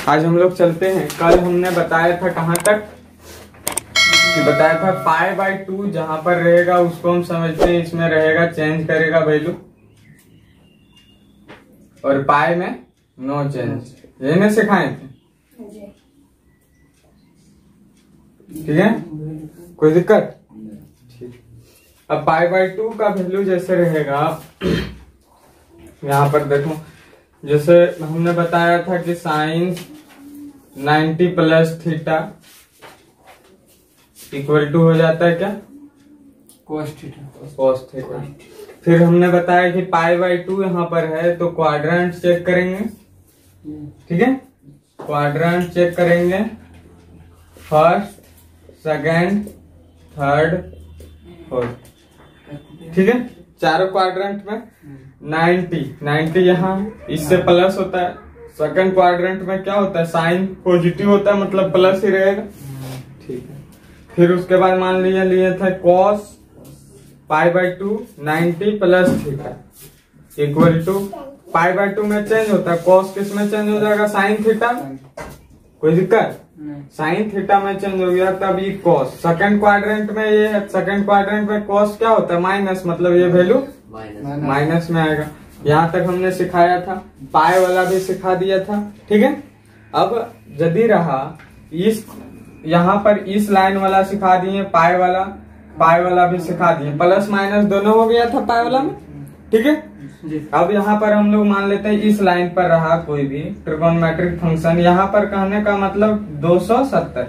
आज हम लोग चलते हैं। कल हमने बताया था कहाँ तक कि बताया था π/2 जहां पर रहेगा उसको हम समझते हैं इसमें रहेगा चेंज करेगा वैल्यू, और पाई में नो चेंज, ये ना सिखाए थे। ठीक है, कोई दिक्कत? ठीक। अब π/2 का वैल्यू जैसे रहेगा, यहाँ पर देखो, जैसे हमने बताया था कि sine 90 plus theta equal to हो जाता है क्या? cos theta. फिर हमने बताया कि π/2 यहाँ पर है तो क्वाड्रेंट चेक करेंगे। ठीक है, क्वाड्रेंट चेक करेंगे, फर्स्ट, सेकंड, थर्ड, फोर्थ। ठीक है, चारों क्वाड्रेंट में 90 यहाँ इससे प्लस होता है। सेकंड क्वाड्रेंट में क्या होता है? साइन पॉजिटिव होता है, मतलब प्लस ही रहेगा। ठीक है, फिर उसके बाद मान लिए था cos π/2 90 plus theta equal to π/2 में चेंज होता है, cos किस में चेंज हो जाएगा? Sine theta. कोई दिक्कत? साइन थीटा में चेंज हो गया तब ये cos। सेकंड क्वाड्रेंट में ये है, सेकंड क्वाड्रेंट में cos क्या होता है? माइनस, मतलब ये वैल्यू माइनस में आएगा। यहाँ तक हमने सिखाया था, पाई वाला भी सिखा दिया था। ठीक है, अब यदि रहा इस यहाँ पर इस लाइन वाला सिखा दिए, पाई वाला भी सिखा दिए, प्लस माइनस दोनों हो गया था पाई वाला में। ठीक है, अब यहाँ पर हम लोग मान लेते हैं इस लाइन पर रहा कोई भी ट्रिगोनोमेट्रिक फंक्शन, यहाँ पर कहने का मतलब 270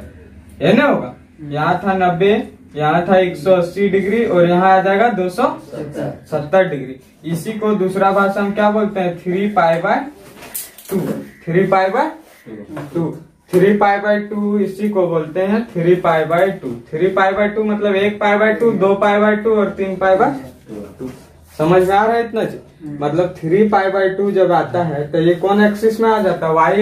है ना होगा। यहाँ था 90, यहाँ था 180 डिग्री और यहाँ आ जाएगा 270 डिग्री। इसी को दूसरा भाषा हम क्या बोलते हैं? 3π/2। 3π/2 इसी को बोलते हैं 3π/2। 3π/2 मतलब 1π/2, 2π/2 और 3π/2। समझ में आ रहा है इतना? मतलब 3π/2 जब आता है तो ये कौन एक्सिस में आ जाता है? y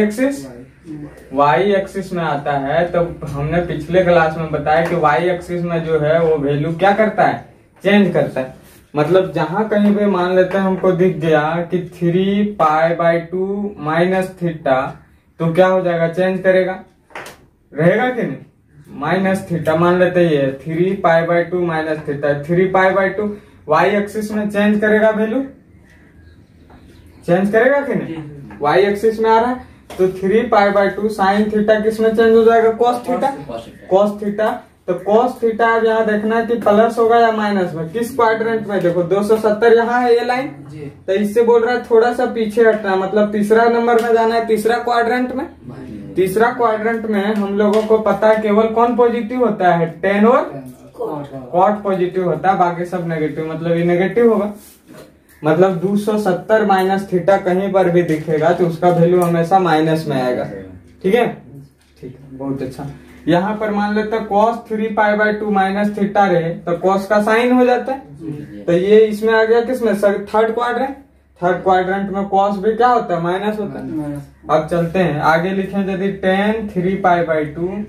एक्सिस में आता है। तो हमने पिछले क्लास में बताया कि y एक्सिस में जो है वो वैल्यू क्या करता है? चेंज करता है। मतलब जहां कहीं पे मान लेते हैं हमको दिख गया कि 3π/2 माइनस थीटा, तो क्या हो जाएगा? चेंज करेगा, रहेगा कि नहीं? माइनस थीटा मान लेते हैं, 3π/2 माइनस थीटा, 3π/2 y एक्सिस में चेंज करेगा, वैल्यू चेंज करेगा कि नहीं? y एक्सिस में आ रहा है तो 3π/2 साइन थीटा किस में चेंज हो जाएगा? cos theta. तो cos थीटा अब यहाँ देखना है कि प्लस होगा या माइनस में, किस क्वाड्रेंट में? देखो 270 यहाँ है ये लाइन, तो इससे बोल रहा है थोड़ा सा पीछे हटना, मतलब तीसरा नंबर में जाना है, तीसरा क्वाड्रेंट में। तीसरा क्वाड्रेंट में हम लोगों को पता है केवल कौन पॉजिटिव होता है? tan और cot पॉजिटिव होता है, बाकी सब नेगेटिव, मतलब ये नेगेटिव होगा। मतलब 270 माइनस थीटा कहीं पर भी दिखेगा तो उसका वैल्यू हमेशा माइनस में आएगा। ठीक है, ठीक है, बहुत अच्छा। यहाँ पर मान लेते हैं cos 3π/2 माइनस थीटा रहे तो cos का साइन हो जाता है, तो ये इसमें आ गया किसमें? Third quadrant. थर्ड क्वाड्रेंट में cos भी क्या होता है? माइनस होता है। अब चलते हैं आगे, लिखें यदि tan 3π/2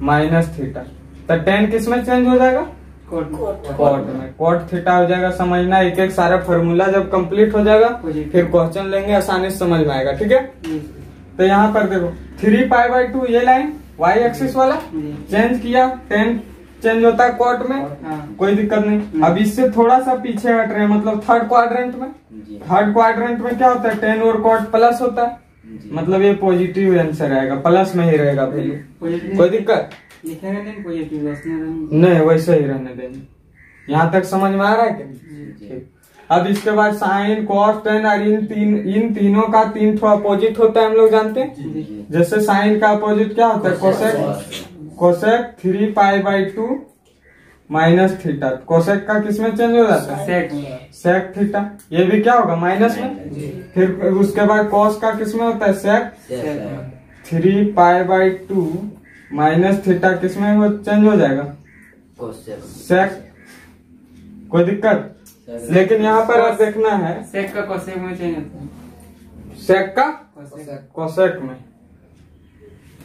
माइनस थीटा, तो tan किस में चेंज हो जाएगा? कॉट में। कॉट थीटा हो जाएगा। समझना, एक एक सारा फॉर्मूला जब कंप्लीट हो जाएगा फिर क्वेश्चन लेंगे, आसानी से समझ में आएगा। ठीक है, तो यहाँ पर देखो 3π/2 ये लाइन y एक्सिस वाला चेंज किया, tan चेंज होता है कॉट में, कोई दिक्कत नहीं। अब इससे थोड़ा सा पीछे हट रहे हैं, मतलब थर्ड क्वाड्रेंट में। थर्ड क्वाड्रेंट में क्या होता है? tan और कॉट प्लस होता है, मतलब ये पॉजिटिव आंसर आएगा, प्लस में ही रहेगा वैल्यू। कोई दिक्कत नहीं, वैसे ही रहने देंगे। यहाँ तक समझ में आ रहा है क्या? अब इसके बाद साइन, कॉस, टेन और इन तीनों का 3 ठो अपोजिट होता है, हम लोग जानते हैं। जैसे साइन का अपोजिट क्या होता है? Cosec 3π/2 minus theta. कोसेक का किस में चेंज हो जाता है? Sec theta. ये भी क्या होगा? माइनस में। फिर उसके बाद कॉस का किस में होता है? सेक 3π/2 माइनस थीटा किस में वो चेंज हो जाएगा? सेक। कोई दिक्कत? लेकिन यहाँ पर आप देखना है सेक का कोसेक में चेंज होता है, सेक का कोसेक में।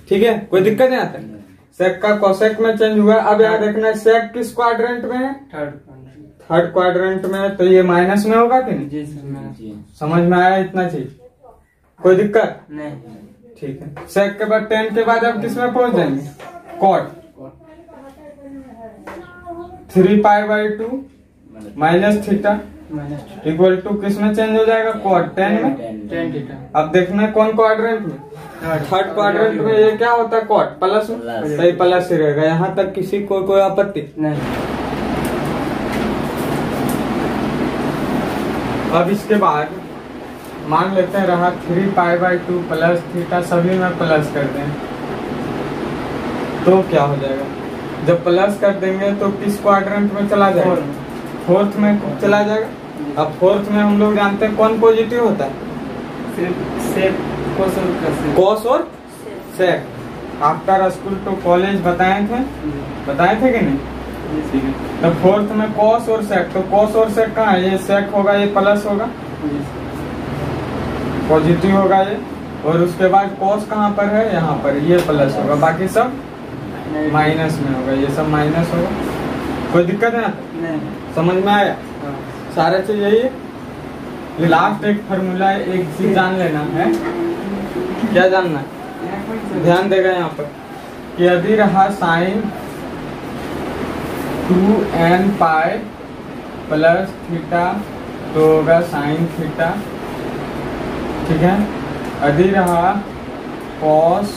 ठीक है, कोई दिक्कत नहीं आता? सेक का कोसेक में चेंज हुआ। अब यहाँ देखना है सेक किस क्वाड्रेंट में है? थर्ड क्वाड्रेंट में, तो ये माइनस में होगा कि नहीं? जी, समझ में आया इतना चीज? कोई दिक्कत नहीं। ठीक है। सेक के बाद tan के बाद अब किस में पहुंच जाएंगे? cot 3π/2 minus theta equal to किस में चेंज हो जाएगा? cot tan में। tan थीटा। अब देखना कौन क्वाड्रेंट में? थर्ड क्वाड्रेंट में ये क्या होता है? cot प्लस में, सही प्लस ही रहेगा। यहाँ तक किसी को कोई आपत्ति नहीं। अब इसके बाद मान लेते हैं रहा 3π/2 प्लस थीटा, सभी में प्लस कर दें तो क्या हो जाएगा? जब प्लस कर देंगे तो किस क्वाड्रेंट में चला जाएगा? फोर्थ में चला जाएगा। अब फोर्थ में हम लोग जानते हैं कौन पॉजिटिव होता है? सेक कॉस और सेक। आफ्टर स्कूल तो कॉलेज बताए थे कि नहीं? तो फोर्थ में कॉस और सेक, तो कॉस और सेक कहाँ है? ये सेक होगा, ये प्लस होगा, पॉजिटिव होगा ये। और उसके बाद कॉस कहाँ पर है? यहाँ पर, ये प्लस होगा, बाकी सब माइनस में होगा, ये सब माइनस होगा। कोई दिक्कत है? नहीं। समझ में आया? सारा चीज यही है। लास्ट एक फॉर्मूला है, एक चीज जान लेना है। क्या जानना है? ध्यान देगा यहाँ पर कि यदि रहा साइन 2nπ प्लस थीटा तो होगा साइन थीटा, ठीक है। यदि रहा cos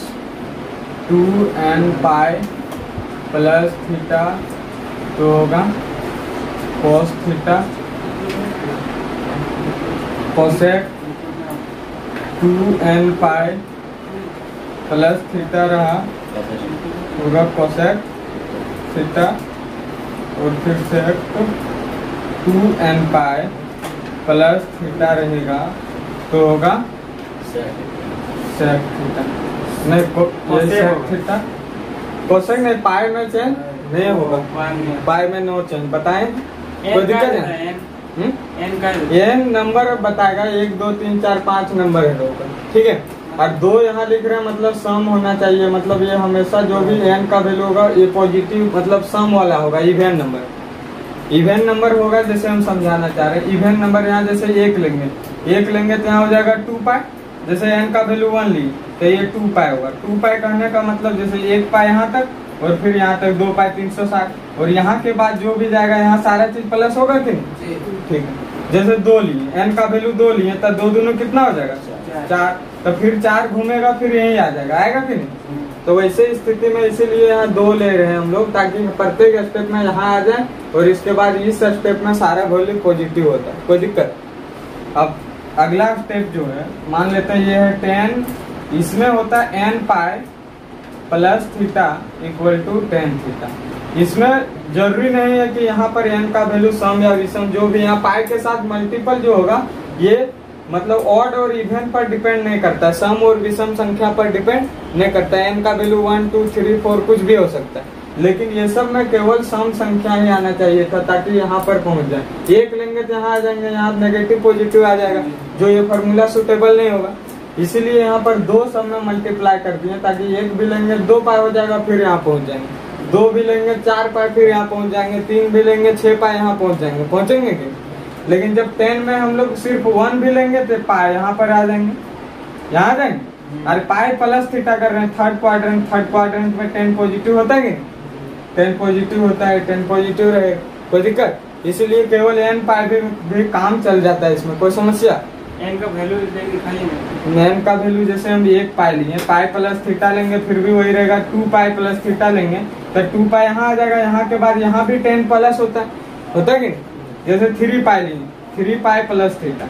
2nπ प्लस थीटा तो होगा cos theta. cosec 2nπ plus theta रहा होगा cosec थीटा, और फिर sec 2nπ प्लस थीटा रहेगा तो होगा sec थीटा। नहीं ये sec थीटा, cosec नहीं, पाई में चेंज नहीं होगा, पाई में नो चेंज। बताएं कोई दिक्कत है? एन नंबर बताएगा, 1 2 3 4 5 नंबर है लोगों का, ठीक है। और 2 यहाँ लिख रहे हैं मतलब सम होना चाहिए, मतलब ये हमेशा जो भी एन का वैल्यू होगा ये पॉजिटिव मतलब सम वाला होगा, इवेन नंबर। इवेन नंबर होगा जैसे हम समझाना चाह रहे हैं। इवेन नंबर यहाँ जैसे 1 लेंगे तो यहाँ हो जाएगा 2π। जैसे एन का वैल्यू 1 ली तो ये 2π होगा। 2π कहने का मतलब जैसे 1π यहाँ तक और फिर यहाँ तक 2π 360, और यहाँ के बाद जो भी जाएगा यहाँ सारा चीज प्लस होगा कि नहीं? ठीक है। जैसे 2 लिए, एन का वैल्यू 2 लिए तो 2 दूनी कितना हो जाएगा? 4। तो फिर 4 घूमेगा फिर यही आ जाएगा, आएगा कि नहीं? तो वैसे स्थिति में इसीलिए यहाँ 2 ले रहे हैं हम लोग, ताकि प्रत्येक स्टेप में यहाँ आ जाए और इसके बाद इस स्टेप में सारा वैल्यू पॉजिटिव होता है। कोई दिक्कत? अब अगला स्टेप जो है मान लेते हैं ये है 10, इसमें होता है nπ plus theta equal to tan theta. इसमें जरूरी नहीं है कि यहाँ पर n का वैल्यू सम या विषम जो भी, यहाँ पाई के साथ मल्टीपल जो होगा ये मतलब ऑड और इवन पर डिपेंड नहीं करता, सम और विषम संख्या पर डिपेंड नहीं करता। n का वैल्यू 1 2 3 4 कुछ भी हो सकता है, लेकिन ये सब में केवल सम संख्या ही आना चाहिए था ताकि यहाँ पर पहुंच जाए। 1 लेंगे तो यहाँ आ जाएंगे, यहाँ नेगेटिव पॉजिटिव आ जाएगा, जो ये फॉर्मूला सुटेबल नहीं होगा। इसीलिए यहाँ पर 2 सब में मल्टीप्लाई कर दिए ताकि 1 भी लेंगे 2π हो जाएगा फिर यहाँ पहुंच जाएंगे, 2 भी लेंगे 4π फिर यहाँ पहुंच जाएंगे, 3 भी लेंगे 6π यहाँ पहुंच जाएंगे, पहुंचेंगे कि? लेकिन जब 10 में हम लोग सिर्फ 1 भी लेंगे तो पाई यहाँ पर आ जाएंगे, यहाँ आ जाएंगे। अरे पाई प्लस थीटा कर रहे हैं, थर्ड क्वाड्रेंट में 10 पॉजिटिव होता है कि 10 पॉजिटिव होता है, 10 पॉजिटिव रहेगा, कोई दिक्कत? इसीलिए केवल nπ भी काम चल जाता है, इसमें कोई समस्या? n का वैल्यू n का वैल्यू जैसे हम 1π लिए, पाई प्लस थीटा लेंगे फिर भी वही रहेगा, 2π प्लस थीटा लेंगे तो 2π यहाँ आ जाएगा, यहाँ के बाद यहाँ भी 10 प्लस होता है कि? जैसे 3π लिए, 3π प्लस थीटा,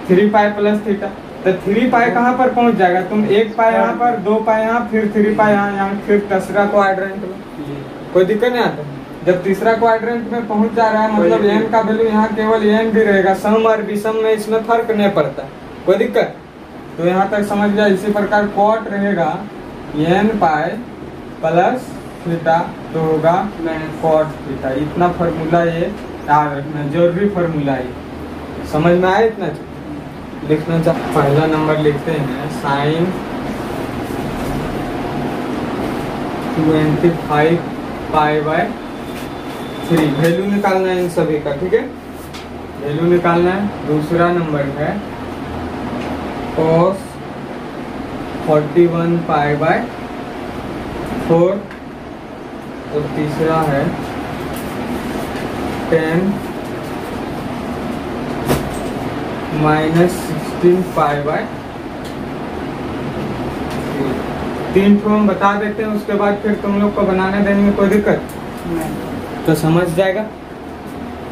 3π प्लस थीटा तो 3π कहाँ पर पहुंच जाएगा? तुम 1π यहाँ पर, 2π यहाँ, फिर 3π यहाँ, फिर तीसरा क्वाड्रेंट में। कोई दिक्कत नहीं आता? जब तीसरा क्वाड्रेंट में पहुंच जा रहा है मतलब n का वैल्यू यहाँ केवल n भी रहेगा, सम और विषम में इसमें फर्क नहीं पड़ता। कोई दिक्कत? तो यहाँ तक समझ गया। इसी प्रकार कॉट रहेगा nπ प्लस थीटा तो होगा कॉट थीटा। इतना फॉर्मूला ये याद रखना, जरूरी फॉर्मूला है, समझ में आया? इतना लिखना चाहिए। पहला नंबर लिखते हैं साइन 25π/3। वैल्यू निकालना है इन सभी का, ठीक है, वैल्यू निकालना है। दूसरा नंबर है cos 41 पाई बाय 4 और तीसरा है 10 माइनस 16 पाई बाय 3 ठो हम बता देते हैं, उसके बाद फिर तुम लोग को बनाने देने में कोई दिक्कत तो समझ जाएगा।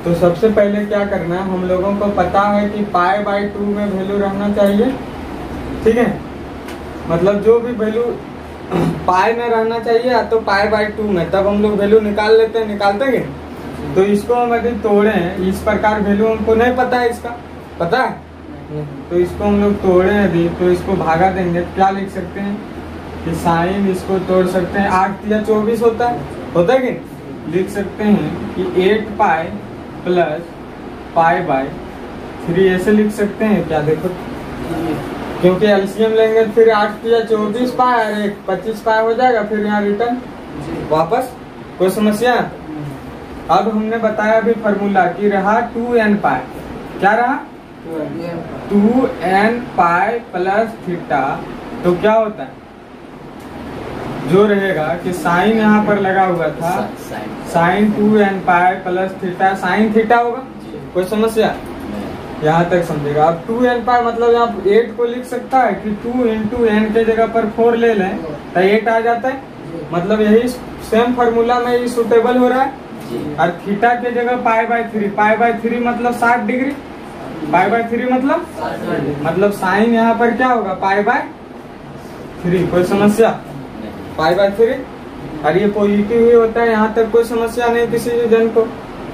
तो सबसे पहले क्या करना है, हम लोगों को पता है कि पाई बाय 2 में वैल्यू रहना चाहिए, ठीक है। मतलब जो भी वैल्यू पाई में रहना चाहिए या तो पाई बाय 2 में, तब हम लोग वैल्यू निकाल लेते हैं, निकालते हैं। तो इसको हम यदि तोड़े इस प्रकार, वैल्यू हमको नहीं पता है, इसका पता है तो इसको हम लोग तोड़े यदि, तो इसको भागा देंगे, क्या लिख सकते हैं कि साइन इसको तोड़ सकते हैं, 8 या 24 होता है कि लिख सकते हैं कि 8 पाई प्लस पाई बाय 3 ऐसे लिख सकते हैं क्या। देखो क्योंकि एलसीएम लेंगे फिर 8 या 24 पाई और 1 25 पाई हो जाएगा, फिर यहाँ रिटर्न वापस। कोई समस्या। अब हमने बताया अभी फॉर्मूला कि रहा 2n पाई, क्या रहा 2n पाई प्लस थीटा। तो क्या होता है जो रहेगा कि साइन यहाँ पर लगा हुआ था, sine 2n pi plus theta, sine theta होगा। कोई समस्या यहाँ तक समझेगा। अब 2n पाई मतलब यहाँ 8 को लिख सकता है कि 2 इंटू एन के जगह पर 4 ले लें तो 8 आ जाता है। मतलब यही सेम फॉर्मूला में ये सुटेबल हो रहा है। और थीटा के जगह पाई बाय 3, पाई बाय 3 मतलब 60 डिग्री, पाई बाय 3 मतलब साइन यहाँ पर क्या होगा पाई बाय 3। कोई समस्या, पाई बाय 3 और ये पॉजिटिव ही होता है, यहाँ तक कोई समस्या नहीं किसी भी जन को,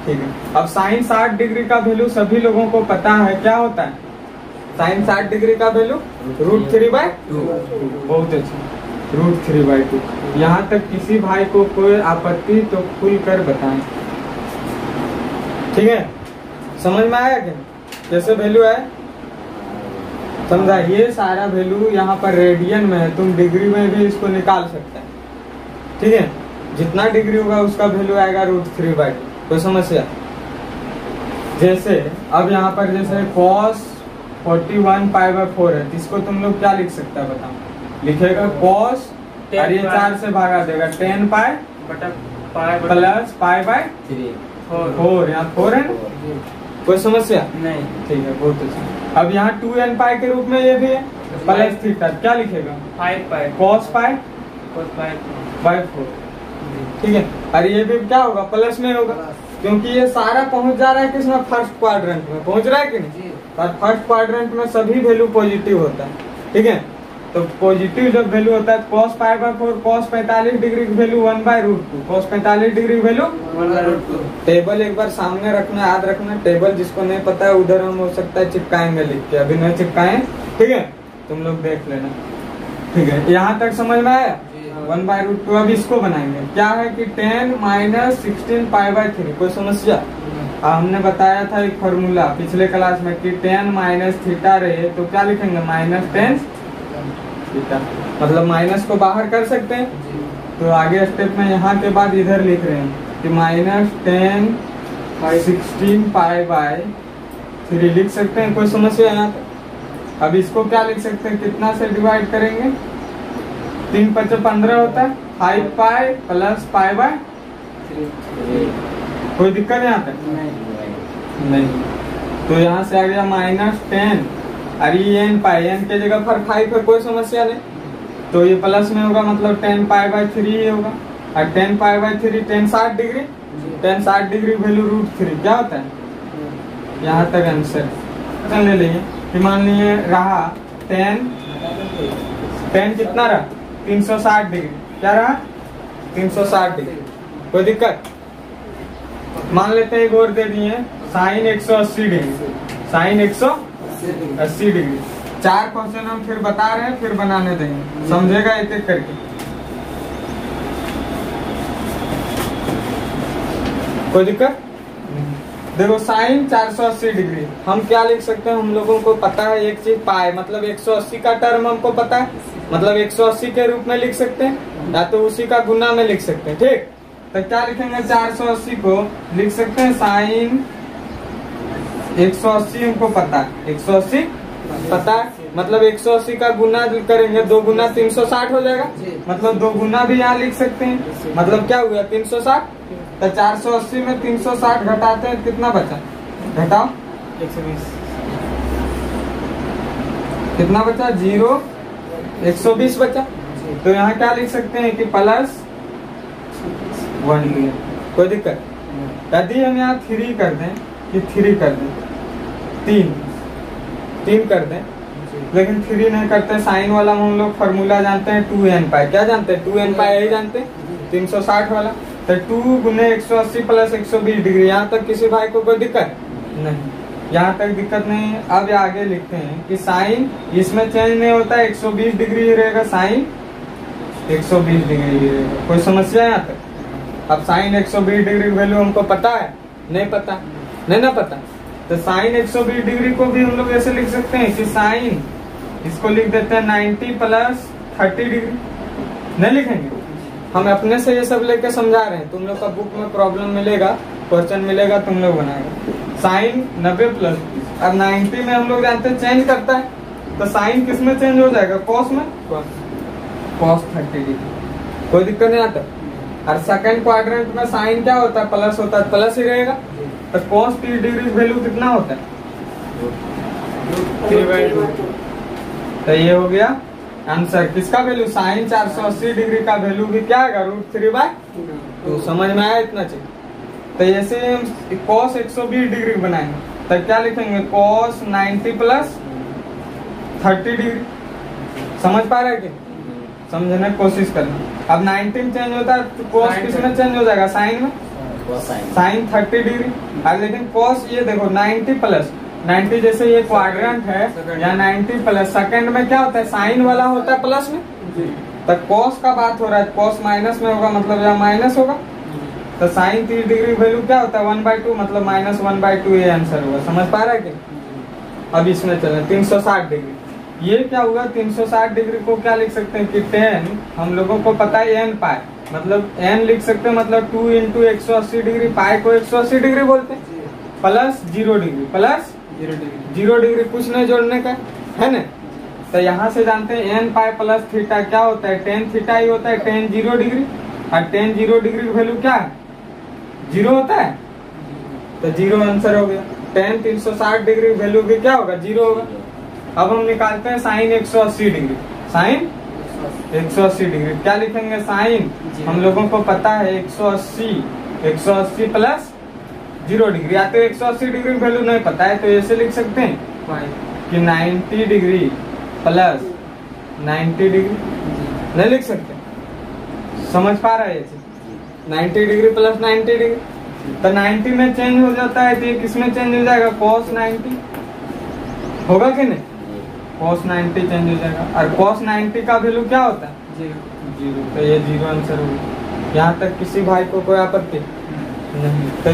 ठीक है। अब साइन 60 डिग्री का वैल्यू सभी लोगों को पता है, क्या होता है साइन 60 डिग्री का वैल्यू √3/2। बहुत अच्छा, √3/2। यहाँ तक किसी भाई को कोई आपत्ति तो खुल कर बताएं, ठीक है। समझ में आया क्या कैसे वैल्यू है, समझा। ये सारा वैल्यू यहाँ पर रेडियन में है, तुम डिग्री में भी इसको निकाल सकते हैं, ठीक है। जितना डिग्री होगा उसका वैल्यू आएगा √3/2। कोई समस्या। जैसे अब यहाँ पर जैसे cos 41 पाई बाय 4 है, इसको तुम लोग क्या लिख सकता है बताओ। लिखेगा cos और ये 4 से भागा देगा 10 पाई प्लस पाई बाय 4, यहाँ 4 है। कोई समस्या नहीं, ठीक है, बहुत अच्छा। अब यहाँ 2n पाई के रूप में ये भी है, प्लस थीटा क्या लिखेगा 5 पाई cos पाई बाय 4, ठीक है। और ये भी क्या होगा प्लस में होगा, क्योंकि ये सारा पहुंच जा रहा है किसमें, फर्स्ट क्वाड्रेंट में पहुंच रहा है कि नहीं। और फर्स्ट क्वाड्रेंट में सभी वैल्यू पॉजिटिव होता है, ठीक है। तो पॉजिटिव जब वैल्यू होता है cos pi by 4, cos 45 degree की वैल्यू 1/√2, cos 45 डिग्री की वैल्यू 1/√2। टेबल एक बार सामने रखना, याद रखना टेबल, जिसको नहीं पता है उधर हम हो सकता है चिपकाएंगे लिख के, अभी नहीं चिपकाए, ठीक है। तुम लोग देख लेना, ठीक है। यहाँ तक समझ में आया 1/√2। अब इसको बनाएंगे, क्या है कि 10 माइनस 16 पाई बाय 3। कोई समस्या। हमने बताया था एक फॉर्मूला पिछले क्लास में कि 10 माइनस थीटा रहे तो क्या लिखेंगे -10 थीटा, मतलब माइनस को बाहर कर सकते हैं। तो आगे स्टेप में यहाँ के बाद इधर लिख रहे हैं कि -10 16 पाई बाय 3 लिख सकते हैं। कोई समस्या यहाँ तक। अब इसको क्या लिख सकते हैं, कितना से डिवाइड करेंगे, 3 × 5 = 15 होता है, 5 पाई प्लस पाई बाय 3। कोई दिक्कत यहाँ तक नहीं। तो यहाँ से आ गया -10 और ये n पाई, n के जगह पर 5 है, कोई समस्या नहीं। तो ये प्लस में होगा, मतलब 10 पाई बाय 3 ही होगा। और 10 pi by 3 10 60 degree, 10 60 degree value √3 क्या होता है। यहाँ तक आंसर ले लेंगे कि मान लीजिए रहा 10 कितना रहा 360 डिग्री, क्या रहा 360 डिग्री। कोई दिक्कत। मान लेते हैं एक और दे दिए sine 180 degree, sine 180 degree. 4 question हम फिर बता रहे हैं, फिर बनाने देंगे, समझेगा एक एक करके। कोई दिक्कत। देखो साइन 480 डिग्री हम क्या लिख सकते हैं, हम लोगों को पता है एक चीज, पाई मतलब 180 का टर्म हमको पता है, मतलब 180 के रूप में लिख सकते हैं या तो उसी का गुना में लिख सकते हैं, ठीक। तो क्या लिखेंगे, 480 को लिख सकते हैं साइन 180, हमको पता है 180 पता है, मतलब 180 का गुना करेंगे 2 गुना 360 हो जाएगा, मतलब 2 गुना भी यहाँ लिख सकते हैं, मतलब क्या हुआ 360। तो 480 में 360 घटाते हैं कितना बचा, घटाओ 120। कितना बचा, 0 120 बचा। तो यहाँ क्या लिख सकते हैं कि प्लस 1 कोई दिक्कत। यदि हम यहाँ 3 कर दें कि 3 कर दें 3 कर दें, लेकिन 3 नहीं करते, साइन वाला हम लोग फॉर्मूला जानते हैं 2n पाई। क्या जानते हैं, 2n पाई यही जानते हैं 360 वाला। तो 2 गुने 180 प्लस 120 डिग्री। यहाँ तक किसी भाई को कोई दिक्कत नहीं, यहाँ तक दिक्कत नहीं है। अब आगे लिखते हैं कि साइन इसमें चेंज नहीं होता है, 120 डिग्री ही रहेगा, साइन 120 डिग्री ही रहेगा। कोई समस्या यहाँ तक। अब साइन 120 डिग्री वैल्यू हमको पता है, नहीं पता, नहीं ना पता। तो साइन 120 डिग्री को भी हम लोग ऐसे लिख सकते हैं कि साइन, इसको लिख देते हैं 90 प्लस 30 डिग्री। नहीं लिखेंगे, हम अपने से ये सब लेके समझा रहे हैं। तुम लोग का बुक में प्रॉब्लम मिलेगा, क्वेश्चन मिलेगा, तुम लोग बनाएगा। साइन 90 प्लस, अब 90 में हम लोग जानते हैं चेंज करता है, तो साइन किस में चेंज हो जाएगा, कॉस में, कॉस 30 डिग्री। कोई दिक्कत नहीं आता। और सेकंड क्वाड्रेंट में साइन क्या होता है, प्लस होता है, प्लस ही रहेगा। तो cos 30 डिग्री वैल्यू कितना होता है, 3/2। तो ये हो गया आंसर। किसका वैल्यू, साइन 480 डिग्री का वैल्यू भी क्या है, √3/2। समझ में आया इतना चाहिए। तो ऐसे हम cos 120 डिग्री बनाएंगे, तो क्या लिखेंगे, cos 90 प्लस 30 डिग्री। समझ पा रहे कि समझने की कोशिश करना। अब 90 में चेंज होता है तो cos किस में चेंज हो जाएगा, साइन में, साइन 30 डिग्री। अब लेकिन cos ये देखो 90 प्लस 90, जैसे ये क्वाड्रेंट है या 90 प्लस, सेकंड में क्या होता है, साइन वाला होता है प्लस में। तो cos का बात हो रहा है, cos माइनस में होगा, मतलब यहाँ माइनस होगा। तो साइन 30 डिग्री वैल्यू क्या होता है, 1/2, मतलब -1/2 ये आंसर होगा। समझ पा रहा है कि। अब इसमें चले 360 डिग्री। ये क्या हुआ, 360 डिग्री को क्या लिख सकते हैं कि 10, हम लोगों को पता है n पाई, मतलब n लिख सकते हैं, मतलब 2 × 180 डिग्री, पाई को 180 डिग्री बोलते हैं, प्लस 0 डिग्री, प्लस 0 डिग्री, कुछ नहीं जोड़ने का है ना। तो यहाँ से जानते हैं n पाई प्लस थीटा क्या होता है, tan थीटा ही होता है, tan 0 डिग्री। और tan 0 डिग्री की वैल्यू क्या है, 0 होता है, तो 0 आंसर हो गया। tan 360 डिग्री वैल्यू भी क्या होगा, 0 होगा। अब हम निकालते हैं साइन 180 डिग्री, साइन 180 डिग्री क्या लिखेंगे, साइन हम लोगों को पता है 180 प्लस 0 डिग्री। या तो 180 डिग्री वैल्यू नहीं पता है, तो ऐसे लिख सकते हैं कि 90 डिग्री प्लस 90 डिग्री। नहीं लिख सकते, समझ पा रहा है ये चीज, 90 डिग्री प्लस 90 डिग्री। तो 90 में चेंज हो जाता है, तो ये किस में चेंज हो जाएगा, cos 90 होगा कि नहीं, cos 90 चेंज हो जाएगा। और cos 90 का वैल्यू क्या होता है, 0। तो ये 0 आंसर होगा। यहाँ तक किसी भाई को कोई आपत्ति नहीं। तो